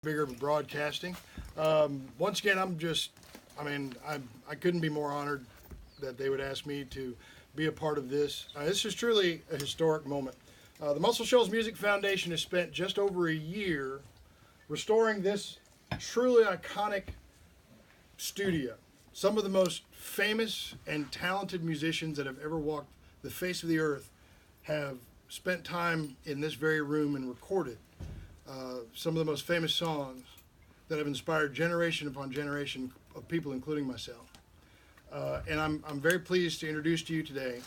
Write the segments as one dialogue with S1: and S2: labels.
S1: bigger broadcasting. Once again, I couldn't be more honored that they would ask me to be a part of this. This is truly a historic moment. The Muscle Shoals Music Foundation has spent just over a year restoring this truly iconic studio. Some of the most famous and talented musicians that have ever walked the face of the earth have spent time in this very room and recorded some of the most famous songs that have inspired generation upon generation of people, including myself. And I'm very pleased to introduce to you today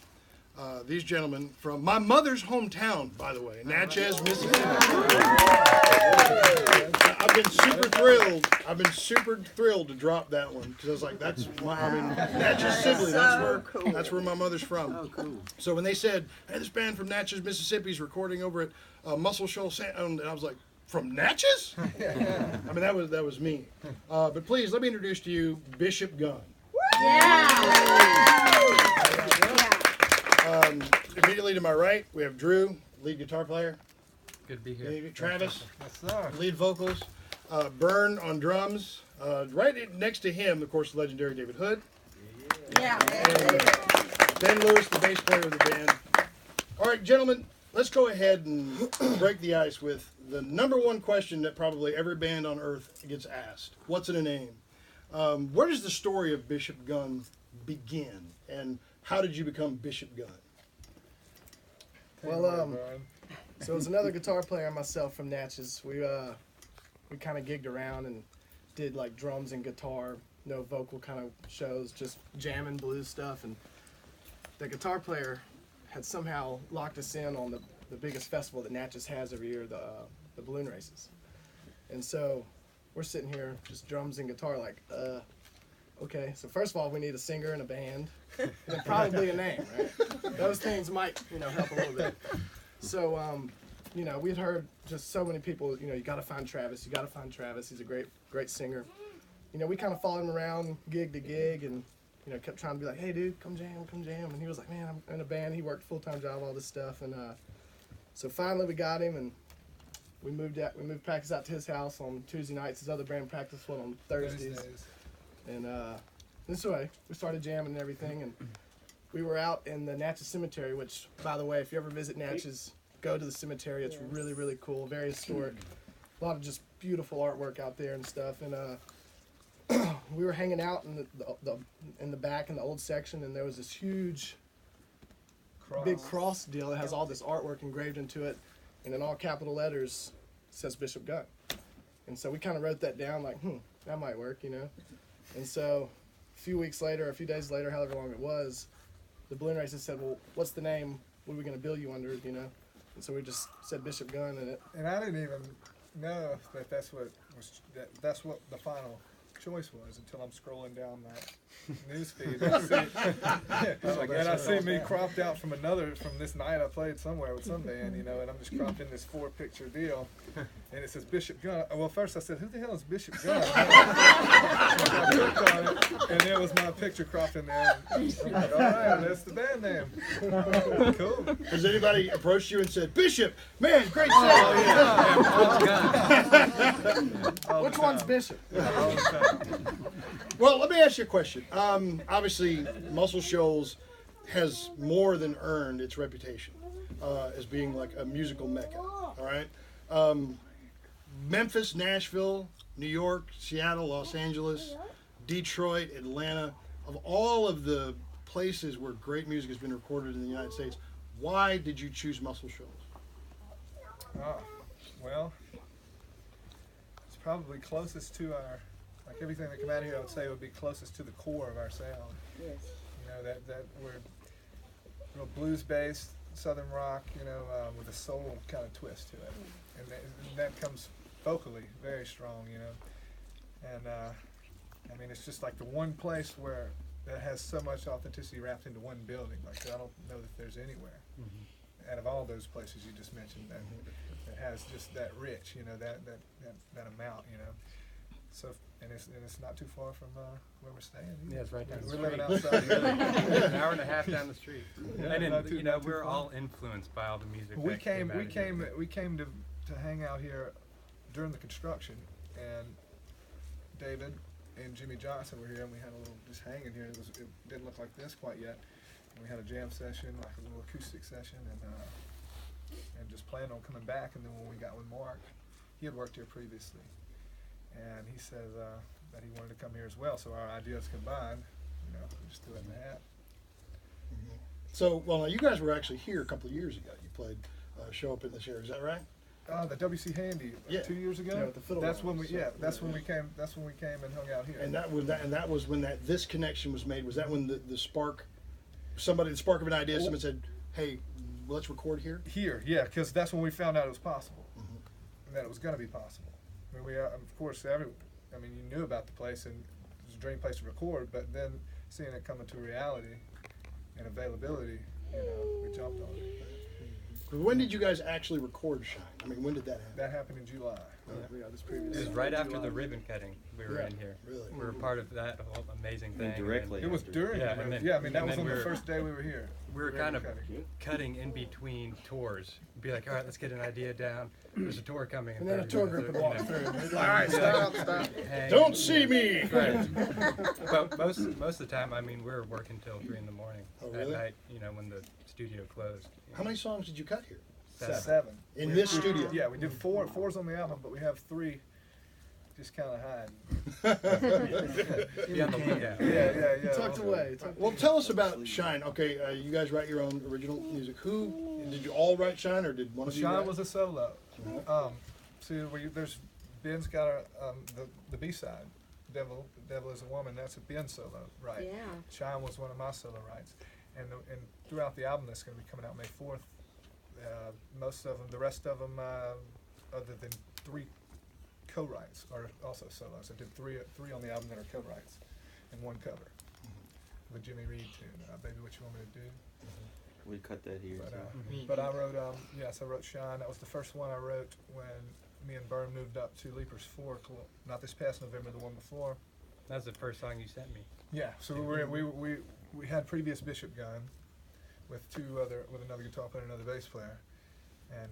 S1: these gentlemen from my mother's hometown, by the way, Natchez, Mississippi. I've been super thrilled to drop that one because I was like, Natchez, Sibley. That's where my mother's from.
S2: Oh, cool.
S1: So when they said, "Hey, this band from Natchez, Mississippi is recording over at Muscle Shoals," and I was like, "From Natchez?" I mean, that was me. But please let me introduce to you Bishop Gunn. Immediately to my right, we have Drew, lead guitar player.
S3: Good to be here.
S1: Travis,
S3: Yes, sir.
S1: lead vocals. Byrne on drums. Right next to him, of course, the legendary David Hood. And Ben Lewis, the bass player of the band. All right, gentlemen, let's go ahead and break the ice with the number one question that probably every band on earth gets asked. What's in a name? Where does the story of Bishop Gunn begin, and how did you become Bishop Gunn?
S4: Well, so as another guitar player and myself from Natchez, we kind of gigged around and did like drums and guitar, no vocal kind of shows, just jamming blues stuff. And the guitar player had somehow locked us in on the biggest festival that Natchez has every year, the balloon races. And so we're sitting here, just drums and guitar, like, okay. So first of all, we need a singer and a band, and then probably a name, right? Those things might, help a little bit. So, we'd heard just so many people, you got to find Travis. You got to find Travis. He's a great singer. We kind of followed him around gig to gig and, kept trying to be like, hey, dude, come jam. And he was like, man, I'm in a band. He worked full-time job, all this stuff. And so finally we got him, and we moved practice out to his house on Tuesday nights. His other band practice went on Thursdays. And this way, we started jamming and everything. And we were out in the Natchez Cemetery, which, by the way, if you ever visit Natchez, go to the cemetery. It's really, really cool, very historic. A lot of just beautiful artwork out there and stuff. And we were hanging out in the back in the old section, and there was this huge, big cross deal that has all this artwork engraved into it, and in all capital letters says Bishop Gunn. And so we kind of wrote that down, like, that might work, And so a few days later, however long it was, the balloon races said, well, what's the name? What are we going to bill you under, And so we just said Bishop Gunn in it.
S5: And I didn't even know that that's what the final choice was until I'm scrolling down that news feed. And I see me cropped out from this night I played somewhere with some band, and I'm just cropped in this 4-picture deal, and it says Bishop Gunn. Well, first I said, who the hell is Bishop Gunn? I clicked on it, and there was my picture cropped in there. And I'm like, all right, that's the band name. Cool.
S1: Has anybody approached you and said, Bishop, man, great song?
S4: Which one's Bishop?
S1: Well, let me ask you a question. Obviously, Muscle Shoals has more than earned its reputation as being like a musical mecca. All right, Memphis, Nashville, New York, Seattle, Los Angeles, Detroit, Atlanta. Of all of the places where great music has been recorded in the United States, why did you choose Muscle Shoals?
S5: Well, it's probably closest to our. Like everything that come out of here, I would say would be closest to the core of our sound.
S2: Yes.
S5: That we're real blues-based, southern rock, with a soul kind of twist to it, and that comes vocally very strong, And I mean, it's just like the one place where that has so much authenticity wrapped into one building. Like I don't know that there's anywhere out of all those places you just mentioned that has just that rich, that amount, So, and it's not too far from where we're staying.
S3: Yeah, it's right down the
S5: We're
S3: street.
S5: living outside here.
S3: An hour and a half down the street.
S5: Yeah,
S3: And
S5: not
S3: then,
S5: too- not too
S3: we're
S5: far.
S3: all influenced by all the music.
S5: We
S3: that
S5: came
S3: out of here.
S5: to hang out here during the construction, and David and Jimmy Johnson were here, and we had a little just hanging here. It didn't look like this quite yet. And we had a jam session, like a little acoustic session, and just planned on coming back. And then when we got with Mark, he had worked here previously, and he said that he wanted to come here as well. So our ideas combined, you know, we just threw it in the hat.
S1: So, well, now you guys were actually here a couple of years ago. You played Show Up in This Area. Is that right?
S5: The WC Handy,
S1: Yeah.
S5: 2 years ago.
S4: Yeah, with the fiddle
S5: that's when we,
S4: rounds,
S5: yeah,
S4: so,
S5: that's
S4: yeah.
S5: when we came. That's when we came and hung out here.
S1: And that was when this connection was made. Was that when the spark, the spark of an idea, someone said, "Hey, let's record here."
S5: Here, yeah, because that's when we found out it was possible, and that it was going to be possible. I mean, of course, you knew about the place and it was a dream place to record, but then seeing it come into reality and availability, you know, we jumped on it.
S1: When did you guys actually record Shine? I mean, when did that happen?
S5: That happened in July.
S4: Yeah, this previous.
S3: It was right after the ribbon cutting we were
S4: Yeah.
S3: in here.
S1: Really?
S3: We were part of that whole amazing thing.
S2: directly.
S5: It was during.
S3: Yeah,
S5: the
S3: and
S5: ribbon-
S3: then-
S5: yeah, I mean that
S3: and
S5: was
S3: then
S5: on the
S3: we're-
S5: first day we were here.
S3: We were
S5: Ribbon
S3: kind of
S5: cutting.
S3: cutting in between tours. Be like, all right, let's get an idea down. There's a tour coming. in
S4: And then a
S3: 30
S4: tour
S3: minutes,"
S4: group would
S3: you
S4: walk
S3: know.
S4: through. And they'd
S1: All
S4: like,
S1: right, stop.
S3: Hang.
S1: Don't see me.
S3: Right. But most of the time, I mean, we were working till 3 in the morning
S1: Oh,
S3: at
S1: really?
S3: night. You know, when the studio closed.
S1: How many songs did you cut here?
S5: 7.
S1: In this studio?
S5: Yeah, we did 4. 4's on the album, but we have 3 just kind of hiding.
S3: Be on the lookout.
S5: Yeah.
S4: tucked away. Tucked
S1: Well, tell us about Shine. Okay, you guys write your own original music. Who did you all write Shine, or did one of you?
S5: Sean
S1: write?
S5: was a solo. See, there's Ben's got the B side, Devil is a Woman. That's a Ben solo, right?
S6: Yeah.
S5: Shine was one of my solo rights, and throughout the album that's going to be coming out May 4th, most of them, the rest of them, other than 3 co-writes, are also solos. I did 3 on the album that are co-writes, and 1 cover. The Jimmy Reed tune, Baby What You Want Me to Do.
S2: We cut that here.
S5: But,
S2: so.
S5: but I wrote, I wrote Shine. That was the first one I wrote when me and Byrne moved up to Leapers Fork, not this past November, the one before.
S3: That was the first song you sent me.
S5: Yeah, so we had previous Bishop Gunn with another guitar player and another bass player, and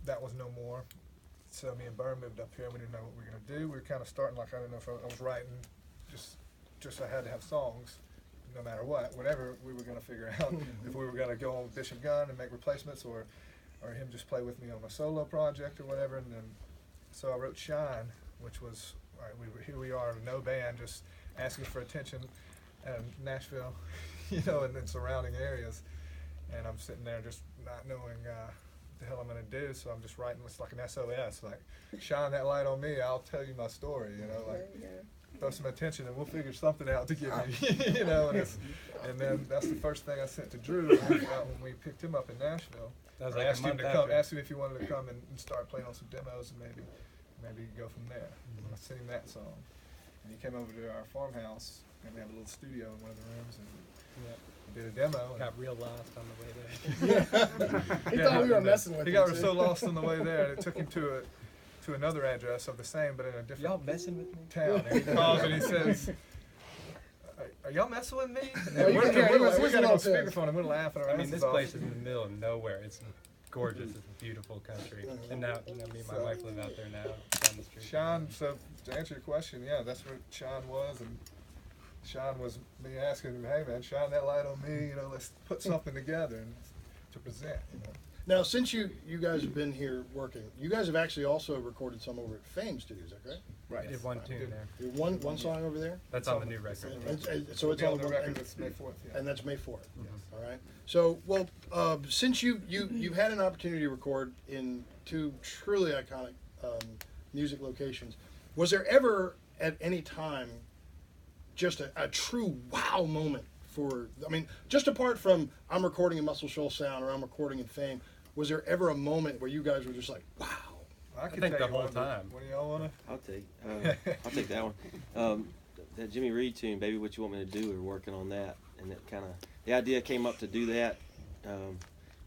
S5: that was no more. So me and Byrne moved up here, and we didn't know what we were gonna do. We were kind of starting like I didn't know if I was writing, just I had to have songs, no matter whatever we were gonna figure out if we were gonna go on with Bishop Gunn and make replacements, or him just play with me on a solo project or whatever. And then so I wrote Shine, which was here we are, no band, just asking for attention in Nashville, you know, and then surrounding areas. And I'm sitting there just not knowing the hell I'm gonna do, so I'm just writing what's like an SOS, like shine that light on me, I'll tell you my story, you know, like throw some attention and we'll figure something out to give you, you know. And then that's the first thing I sent to Drew when we picked him up in Nashville.
S3: That was
S5: I
S3: like
S5: asked
S3: a
S5: him
S3: month
S5: to come,
S3: after.
S5: asked him if he wanted to come and start playing on some demos and maybe go from there. And I sent him that song, and he came over to our farmhouse, and we have a little studio in one of the rooms, and we did a demo. And
S3: Got real lost on the way there.
S4: He thought we were messing with
S5: he
S4: him.
S5: got
S4: too.
S5: so lost on the way there, and it took him to another address of the same, but in a different
S3: Y'all messing with me?
S5: town. And he calls and he says, "Are y'all messing with me?"
S4: Oh,
S5: And
S4: you
S5: we're
S4: can hear it. He
S5: got
S4: was
S5: him on
S4: listening to us.
S5: speakerphone, and we're laughing our
S3: I mean,
S5: asses
S3: this
S5: off.
S3: place is in the middle of nowhere. It's gorgeous. It's a beautiful country. And now, you know, me and my
S5: So-
S3: wife live out there now, down the street.
S5: Sean, so to answer your question, yeah, that's where Sean was, and Sean was me asking him, "Hey man, shine that light on me, you know, let's put something together and to present, you know."
S1: Now, since you guys have been here working, you guys have actually also recorded some over at Fame Studios, is that correct?
S3: We did one tune there.
S1: You have one song over there?
S3: That's on the new record.
S1: And so it's
S5: Be
S1: on
S5: the record. It's May 4th. Yeah.
S1: and that's May 4th. All right. So, well, since you've had an opportunity to record in 2 truly iconic music locations, was there ever at any time just a true wow moment for? I mean, just apart from I'm recording in Muscle Shoals Sound or I'm recording in Fame, was there ever a moment where you guys were just like, wow?
S5: I can
S3: think
S5: tell
S3: the
S5: you
S3: whole
S5: one,
S3: time.
S5: What do y'all wanna?
S2: I'll take that one. That Jimmy Reed tune, "Baby What You Want Me to Do," we were working on that, and it the idea came up to do that. It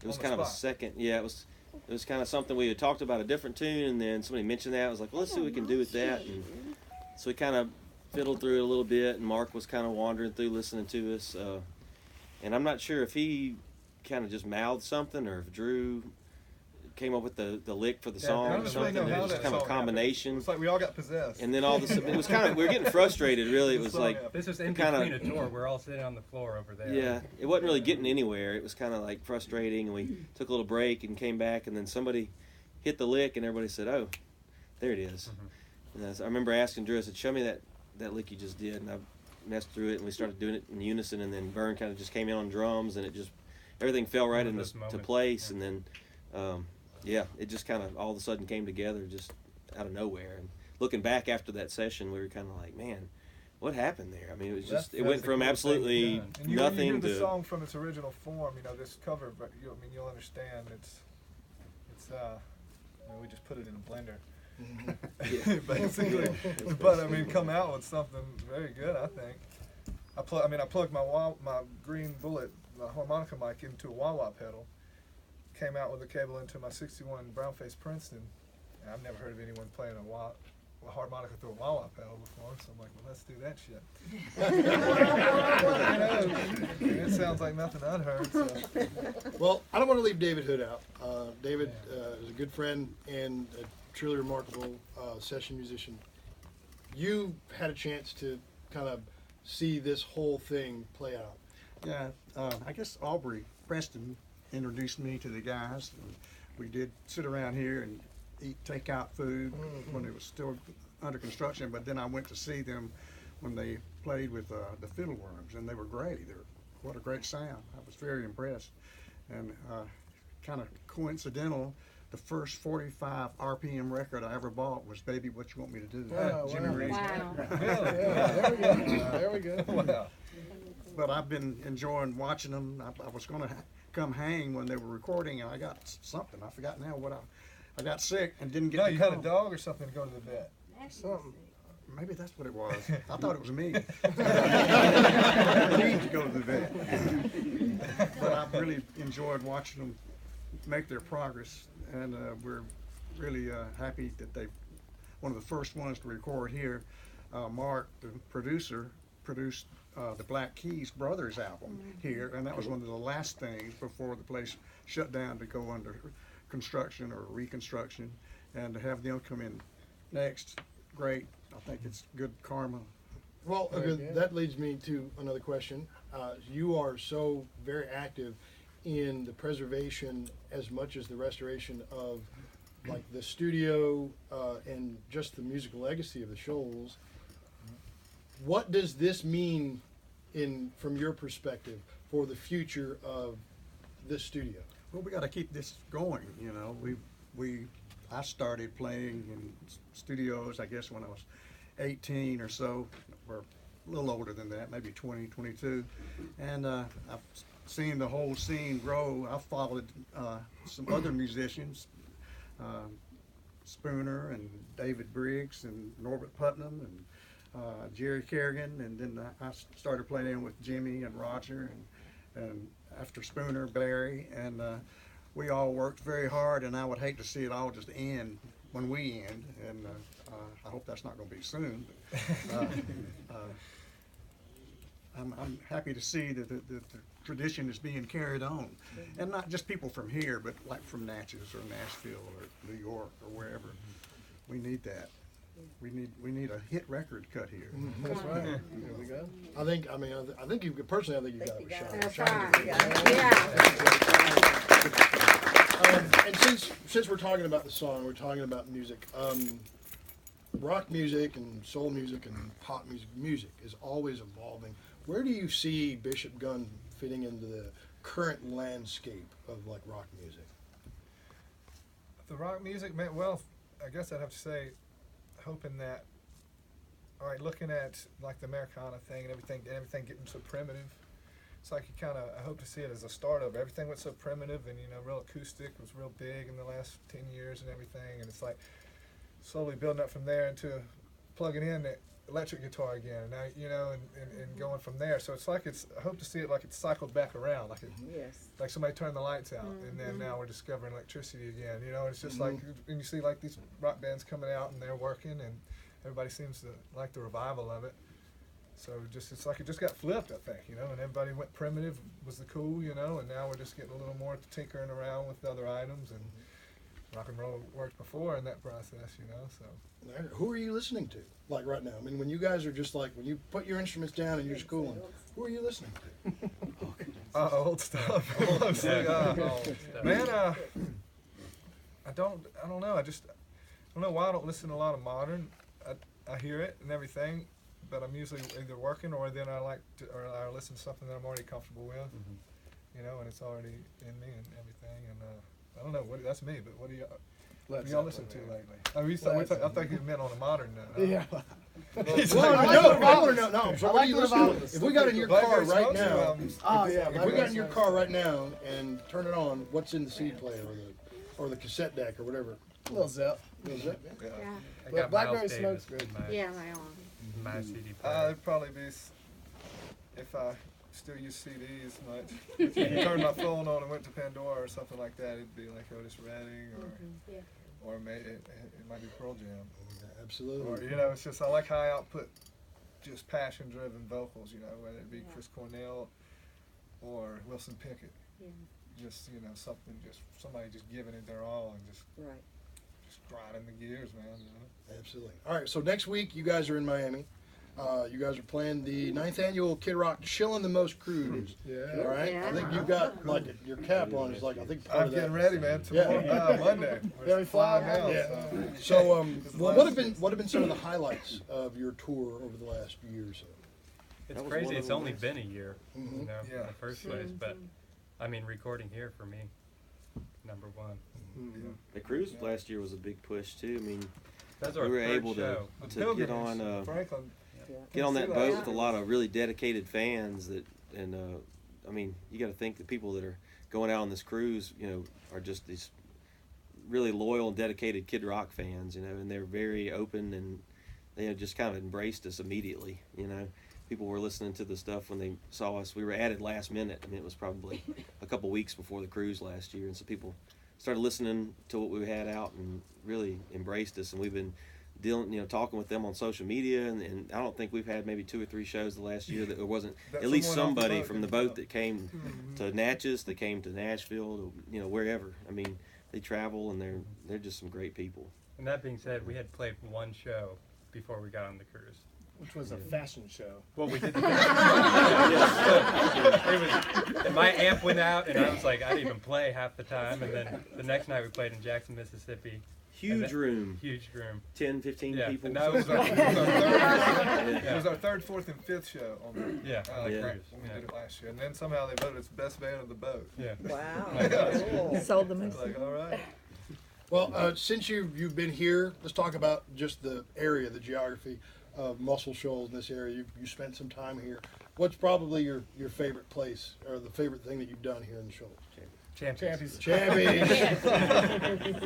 S2: was
S5: On the
S2: kind of a
S5: spot.
S2: second, it was kind of something we had talked about, a different tune, and then somebody mentioned that. I was like, well, let's see what we can do with that, and so we kind of fiddled through it a little bit, and Mark was kind of wandering through listening to us, and I'm not sure if he kind of just mouthed something or if Drew came up with the lick for the
S5: Yeah,
S2: song
S5: none
S2: or
S5: of us really
S2: something.
S5: know
S2: It
S5: how
S2: was just
S5: that
S2: kind of a
S5: song happened.
S2: combination.
S5: It's like we all got possessed.
S2: And then all of a sudden, it was kind of, we were getting frustrated, really. It was like,
S3: This was in
S2: kinda-
S3: between a tour. We're all sitting on the floor over there.
S2: yeah, it wasn't really getting anywhere. It was kind of like frustrating, and we took a little break and came back, and then somebody hit the lick, and everybody said, "Oh, there it is." And I remember asking Drew, I said, "Show me that lick you just did," and I messed through it, and we started doing it in unison, and then Vern kind of just came in on drums, and it just, everything fell right
S3: One of
S2: into
S3: those
S2: to
S3: moments,
S2: place,
S3: yeah.
S2: and then, yeah, it just kind of all of a sudden came together just out of nowhere. And looking back after that session, we were kind of like, man, what happened there? I mean, it was just, it went
S3: the
S2: from
S3: cool thing,
S2: absolutely
S3: yeah.
S5: And you, when you
S2: nothing
S5: hear the
S2: to,
S5: song from its original form, you know, this cover, but you, I mean, you'll understand it's I mean, we just put it in a blender. Basically, but I mean, come out with something very good. I think. I plugged my green bullet, my harmonica mic into a wah-wah pedal. Came out with a cable into my '61 Brownface Princeton. And I've never heard of anyone playing a harmonica through a wah-wah pedal before, so I'm like, well, let's do that shit. You know, it sounds like nothing I'd heard. So.
S1: Well, I don't want to leave David Hood out. David is a good friend and a truly remarkable session musician. You had a chance to kind of see this whole thing play out.
S6: Yeah, I guess Aubrey Preston introduced me to the guys. And we did sit around here and eat takeout food when it was still under construction. But then I went to see them when they played with the Fiddleworms, and they were great. What a great sound! I was very impressed. And kind of coincidental, the first 45 RPM record I ever bought was "Baby, What You Want Me to Do."
S4: Oh,
S6: Jimmy
S4: wow.
S6: Reed's.
S7: Wow.
S4: Yeah, there we go. There we go.
S5: Wow.
S6: But I've been enjoying watching them. I was going to come hang when they were recording, and I got something. I forgot now what I got sick and didn't get
S5: No,
S6: to
S5: you
S6: come.
S5: had a dog or something to go to the vet.
S4: Something.
S6: Maybe that's what it was. I thought it was me. I need to go to the vet. But I've really enjoyed watching them make their progress, and we're really happy that they, one of the first ones to record here, Mark, the producer, produced the Black Keys Brothers album here, and that was one of the last things before the place shut down to go under construction or reconstruction, and to have them come in next, great. I think it's good karma.
S1: Well,
S4: Very good.
S1: that leads me to another question. You are so very active in the preservation as much as the restoration of like the studio and just the musical legacy of the Shoals. What does this mean from your perspective for the future of this studio?
S6: Well, we got to keep this going. You know, I started playing in studios, I guess, when I was 18 or so, or a little older than that, maybe 20, 22. And I've seen the whole scene grow. I've followed some other musicians, Spooner and David Briggs and Norbert Putnam and Jerry Kerrigan. And then I started playing with Jimmy and Roger and after Spooner, Barry. And we all worked very hard, and I would hate to see it all just end when we end, and I hope that's not going to be soon. But, I'm happy to see that the tradition is being carried on, and not just people from here, but like from Natchez or Nashville or New York or wherever. We need that. We need a hit record cut here.
S4: That's right. There we go.
S1: I think you personally, I think you got a shot.
S7: That's
S1: Shot
S7: right.
S1: it.
S7: Yeah.
S1: And since we're talking about the song, we're talking about music. Rock music and soul music and pop music is always evolving. Where do you see Bishop Gunn fitting into the current landscape of like rock music?
S5: The rock music, man. Well, I guess I'd have to say, hoping that. All right, looking at like the Americana thing and everything getting so primitive. It's like I hope to see it as a start of everything went so primitive and real acoustic was real big in the last 10 years and everything, and it's like slowly building up from there into plugging in the electric guitar again, and now and going from there. So it's like I hope to see it like it's cycled back around, like like somebody turned the lights out and then now we're discovering electricity again. It's just like, and you see like these rock bands coming out and they're working and everybody seems to like the revival of it. So it's like it just got flipped, I think, and everybody went primitive was the cool, and now we're just getting a little more tinkering around with other items, and rock and roll worked before in that process, you know. So
S1: Who are you listening to? Like right now? I mean, when you guys are just like, when you put your instruments down and you're schooling, who are you listening to?
S5: old stuff. Mostly, man, I don't know. I don't know why I don't listen to a lot of modern. I hear it and everything, but I'm usually either working or then I listen to something that I'm already comfortable with, you know, and it's already in me and everything. And I don't know. That's me. But what do y'all listen to lately? I mean, I think you meant on a modern note.
S4: Yeah.
S1: Well, I want to know. No, so what are you listening to? If we got in your car right now,
S4: Oh yeah.
S1: if we got in your car right now and turn it on, what's in the CD player or the cassette deck or whatever?
S4: Little Zep.
S1: Is that?
S5: Yeah.
S3: I
S4: But
S3: got
S4: Blackberry
S3: Miles
S4: Smoke's
S3: Davis
S4: good.
S3: in my,
S7: Yeah, my own.
S3: my CD player.
S5: It'd probably be if I still use CDs much. If you turned my phone on and went to Pandora or something like that, it'd be like Otis Redding or it might be Pearl Jam. Or,
S1: Absolutely.
S5: you know, it's just I like how I output just passion-driven vocals. You know, whether it be Chris Cornell or Wilson Pickett.
S7: Yeah.
S5: Just something, just somebody just giving it their all and just grinding the gears, man. You know?
S1: Absolutely. All right, so next week you guys are in Miami. You guys are playing the 9th annual Kid Rock Chillin' the Most Cruise.
S4: Yeah.
S1: All right.
S7: Yeah.
S1: I think you've got like your cap on is like I think part
S5: I'm
S1: of
S5: getting
S1: that.
S5: ready, man. Tomorrow, Monday.
S4: Yeah, we fly
S5: flying out.
S1: Yeah.
S5: So.
S1: So, well, what have been some of the highlights of your tour over the last year or so?
S3: It's
S2: That was
S3: crazy.
S2: one of
S3: It's
S2: the
S3: only
S2: ones.
S3: been a year,
S1: Mhm.
S3: you know,
S5: Yeah.
S3: in the first place. But I mean, recording here for me, number one.
S2: The cruise last year was a big push too. I mean,
S3: That's
S2: we
S3: our
S2: were
S3: third
S2: able
S3: show.
S2: to get on
S5: Franklin.
S2: get on that
S5: See
S2: boat
S5: that.
S2: with a lot of really dedicated fans. I mean, you got to think the people that are going out on this cruise, you know, are just these really loyal and dedicated Kid Rock fans, you know, and they're very open and they had just kind of embraced us immediately, you know. People were listening to the stuff when they saw us. We were added last minute. I mean, it was probably a couple weeks before the cruise last year, and so people started listening to what we had out and really embraced us. And we've been talking with them on social media, and I don't think we've had maybe 2 or 3 shows the last year that there wasn't
S5: That
S2: at least
S5: someone off the
S2: somebody
S5: boat
S2: from the
S5: didn't
S2: boat
S5: know.
S2: that came to Natchez, that came to Nashville, to, wherever. I mean, they travel and they're just some great people.
S3: And that being said, we had played one show before we got on the cruise.
S4: Which was a fashion show.
S3: Well, we did. And my amp went out, and I was like, I didn't even play half the time. And then the next night we played in Jackson, Mississippi.
S2: Huge room,
S3: Huge room.
S2: 10, 15
S3: Yeah,
S2: people.
S3: and that was
S5: It was our third, fourth, and fifth show on the
S3: Yeah, on the
S2: Yeah.
S3: cruise.
S5: when we
S3: Yeah.
S5: did it last year, and then somehow they voted us best band of the boat.
S3: Yeah.
S7: Wow.
S8: Sold the
S5: It's
S8: movie.
S5: like, all right.
S1: Well, since you've been here, let's talk about just the area, the geography of Muscle Shoals in this area. You spent some time here. What's probably your favorite place or the favorite thing that you've done here in the Shoals?
S3: Champions.
S1: Champions.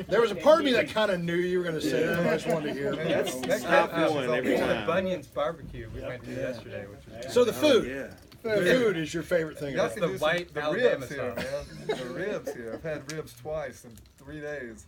S1: There was a part of me that kind of knew you were going to say that. I just wanted to hear it.
S5: That's- that's
S2: Stop
S5: catfish
S2: going
S5: is all
S2: every
S5: good.
S2: time.
S3: Bunyan's barbecue we went to yesterday, which was
S1: So the food.
S2: Yeah.
S1: The food is your favorite thing.
S5: Y'all
S1: about
S5: can
S3: the
S5: do
S3: white
S5: the
S3: Alabama
S5: ribs here,
S3: sauce.
S5: man. The ribs here. I've had ribs twice in 3 days.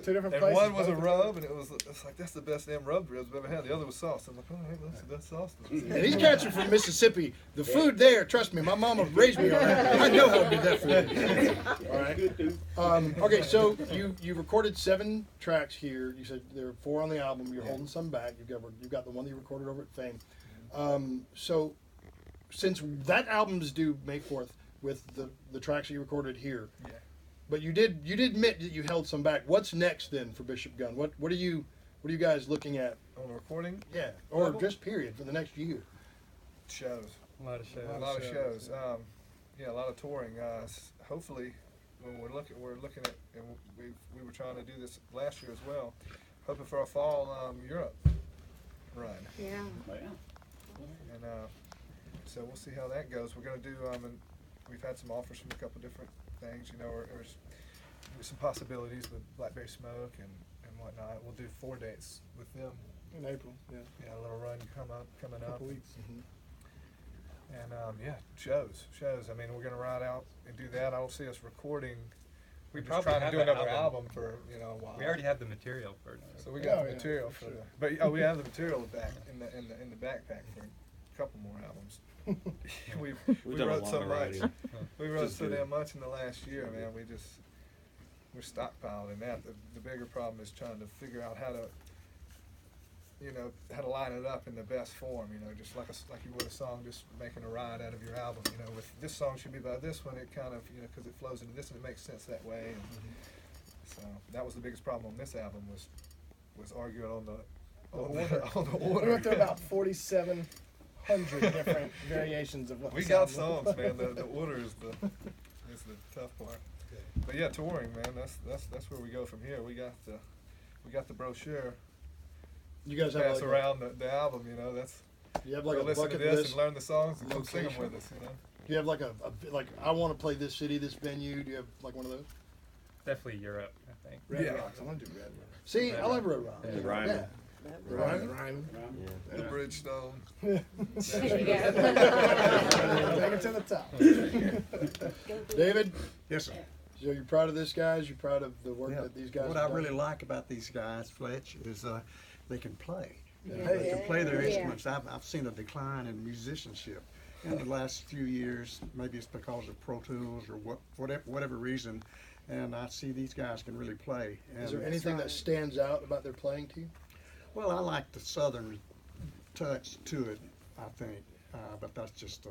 S4: Two different
S5: And
S4: places.
S5: one was a
S4: both-
S5: rub, and it's like that's the best damn rub ribs I've ever had. The other was sauce. I'm like, oh, hey, that's the best sauce.
S1: And these cats are from Mississippi. The food there, trust me, my mama raised me on that. I know how good that food is. All right. Okay, so you recorded 7 tracks here. You said there are 4 on the album. You're holding some back. You've got the one that you recorded over at Fame. So since that album's due May 4th with the tracks that you recorded here,
S5: Yeah.
S1: but you did admit that you held some back. What's next then for Bishop Gunn? What are you guys looking at?
S5: On the recording
S1: Yeah, or just period for the next year.
S5: shows.
S3: a lot of shows.
S5: A lot of shows. Yeah, a lot of touring. Hopefully, when we're looking at, and we were trying to do this last year as well. Hoping for a fall Europe run,
S7: Yeah.
S5: and so we'll see how that goes. We're gonna do, and we've had some offers from a couple different things, or there's some possibilities with Blackberry Smoke and whatnot. We'll do 4 dates with them.
S4: In April, yeah.
S5: Yeah, a little run coming up.
S4: Couple weeks.
S5: And yeah, shows. I mean, we're gonna ride out and do that. I don't see us recording.
S3: We
S5: We're just
S3: probably
S5: trying to
S3: have
S5: do
S3: an
S5: another
S3: album.
S5: album for a while.
S3: We already have the material for it.
S5: So we got
S4: Oh,
S5: the
S4: yeah,
S5: material
S4: for
S5: for
S4: sure.
S5: the, but we have the material back in the backpack for a couple more albums. we
S2: We've done a
S5: wrote
S2: lot
S5: so
S2: of
S5: much.
S2: writing.
S5: We wrote
S2: Just
S5: so
S2: good.
S5: damn much in the last year, man. We just we're stockpiled in that. The bigger problem is trying to figure out how to, you know, how to line it up in the best form. You know, just like you would a song, just making a ride out of your album. You know, with this song should be by this one. It kind of, you know, because it flows into this and it makes sense that way. And so that was the biggest problem on this album was arguing on the order.
S4: We went through about 4,700 different variations of what
S5: We
S4: the
S5: got
S4: sound
S5: songs, man. The order is the tough part. But yeah, touring, man. That's where we go from here. We got the brochure.
S1: You guys have
S5: Pass
S1: like
S5: around the album. You know, that's
S1: you have like
S5: go
S1: a
S5: listen to
S1: bucket
S5: this
S1: list.
S5: and learn the songs and come sing them
S1: location.
S5: with us. You know.
S1: Do you have like a like I want to play this city, this venue? Do you have like one of those?
S3: Definitely Europe, I think.
S4: Red
S5: Yeah.
S4: Rocks. I want to do Red Rocks.
S1: See,
S3: Red
S1: I love
S3: Rock.
S1: Red Rock.
S2: The Ryman.
S1: Yeah.
S4: Rhyme.
S1: Rhyme.
S2: Yeah.
S5: The Bridgestone.
S4: Take it to the top.
S1: David,
S6: Yes, sir.
S1: so you're proud of this, guys? You're proud of the work
S6: Yeah.
S1: that these guys
S6: What
S1: have
S6: I
S1: done?
S6: really like about these guys, Fletch, is they can play.
S1: Yeah.
S6: They can play their
S8: Yeah.
S6: instruments. I've seen a decline in musicianship in the last few years. Maybe it's because of Pro Tools or whatever reason. And I see these guys can really play.
S1: Is there
S6: And,
S1: anything that stands out about their playing to you?
S6: well, I like the southern touch to it, I think. But that's just,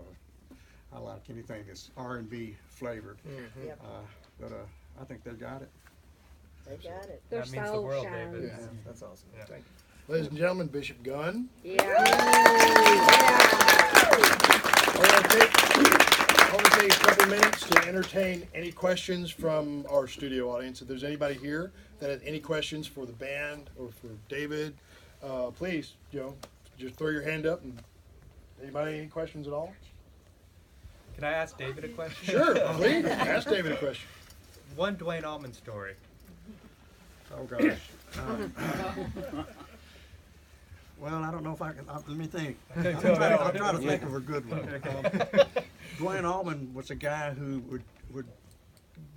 S6: I like anything that's R&B flavored.
S8: Yep.
S6: But I think they got it.
S8: They got it.
S3: That
S8: Their
S3: means the
S8: soul
S3: world,
S8: shines.
S3: David.
S1: Yeah.
S5: That's awesome.
S3: Yeah.
S1: Thank you. Ladies and gentlemen, Bishop Gunn.
S8: Yeah.
S1: I want to take a couple minutes to entertain any questions from our studio audience. If there's anybody here that has any questions for the band or for David, please, just throw your hand up. And anybody any questions at all?
S3: Can I ask David a question?
S1: Sure, please ask David a question.
S3: One Dwayne Allman story.
S6: Oh, gosh. Well, I don't know if I can. Let me think. I'll try to think of a good one. Dwayne Allman was a guy who would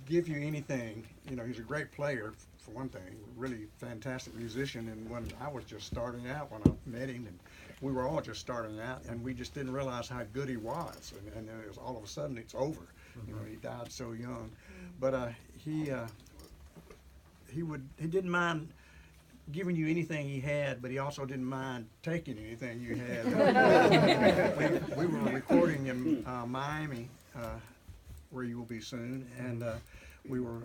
S6: give you anything. You know, he's a great player, for one thing, really fantastic musician. And when I was just starting out, when I met him, and we were all just starting out, and we just didn't realize how good he was. And then it was all of a sudden it's over. You know, he died so young. But he didn't mind giving you anything he had, but he also didn't mind taking anything you had. We were recording in Miami, where you will be soon, and we were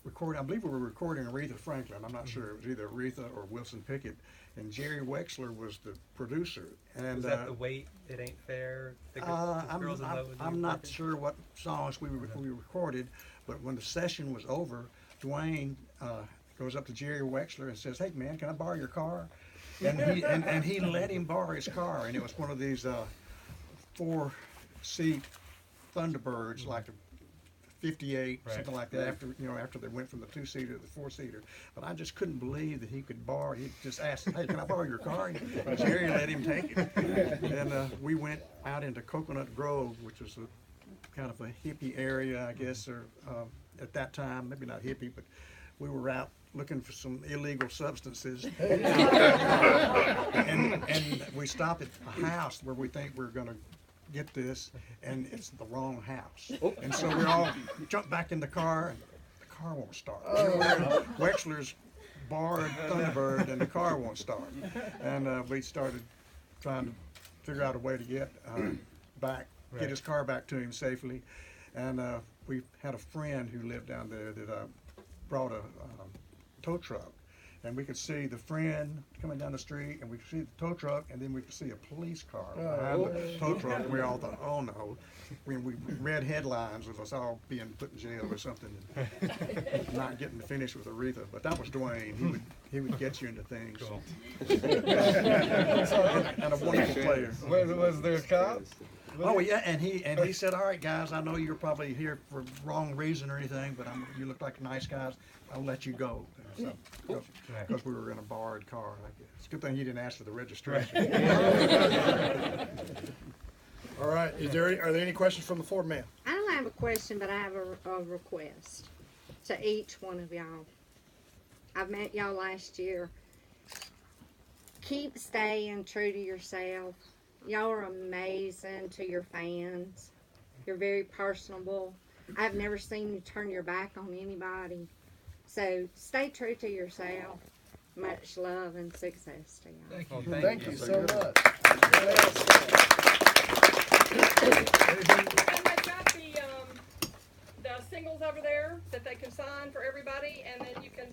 S6: recording, I believe we were recording Aretha Franklin. I'm not sure. It was either Aretha or Wilson Pickett, and Jerry Wexler was the producer. And
S3: Was that the Wait, It Ain't Fair? The Girls in Love with You
S6: I'm not
S3: record?
S6: sure what songs we recorded, but when the session was over, Dwayne goes up to Jerry Wexler and says, "Hey man, can I borrow your car?" And he let him borrow his car, and it was one of these 4-seat Thunderbirds, like a 58,
S3: Right.
S6: something like that. After they went from the 2-seater to the 4-seater, but I just couldn't believe that he could borrow. He just asked, "Hey, can I borrow your car?" And Jerry let him take it. And we went out into Coconut Grove, which was kind of a hippie area, I guess, or at that time, maybe not hippie, but we were out looking for some illegal substances. and we stopped at a house where we think we're going to get this, and it's the wrong house. And so we all jump back in the car, and the car won't start. Wexler's borrowed Thunderbird, and the car won't start. And we started trying to figure out a way to get back, get his car back to him safely. And we had a friend who lived down there that brought a tow truck, and we could see the friend coming down the street, and we could see the tow truck, and then we could see a police car behind the tow truck, and we all thought, "Oh no!" We read headlines of us all being put in jail or something, and not getting finished with Aretha. But that was Dwayne. He would get you into things.
S3: Cool.
S6: And a wonderful player.
S5: Was there a cop?
S6: Oh yeah, and he said, "All right, guys, I know you're probably here for wrong reason or anything, but you look like nice guys. I'll let you go." Because we were in a borrowed car. I guess. It's a good thing he didn't ask for the registration.
S1: All right. Are there any questions from the floor, ma'am?
S8: I don't have a question, but I have a request to each one of y'all. I've met y'all last year. Keep staying true to yourself. Y'all are amazing to your fans. You're very personable. I've never seen you turn your back on anybody. So stay true to yourself. Much love and success to y'all.
S5: Thank you.
S3: Well,
S4: Thank you so much.
S9: And they've got the singles over there that they can sign for everybody, and then you can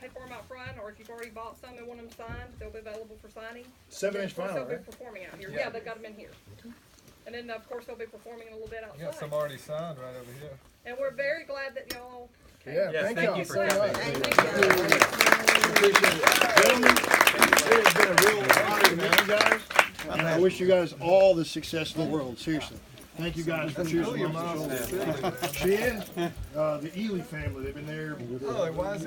S9: pay for them out front, or if you've already bought some and want them signed, they'll be available for signing.
S1: 7-inch
S9: Of course,
S1: vinyl,
S9: they'll
S1: right?
S9: be performing out here.
S5: Yeah.
S9: Yeah, they've got them in here. And then, of course, they'll be performing in a little bit
S5: You got some
S9: outside.
S5: already signed right over here.
S9: And we're very glad that y'all came.
S4: Yeah,
S3: Yes,
S4: thank
S3: thank
S4: y'all
S3: you for
S4: so
S3: coming.
S4: much.
S1: Appreciate it. Gentlemen, it has been a real honor to meet you guys. And I wish you guys all the success in the world, seriously. Thank you guys for choosing us. She is. The Ely family, they've been there.
S5: Oh, why is it?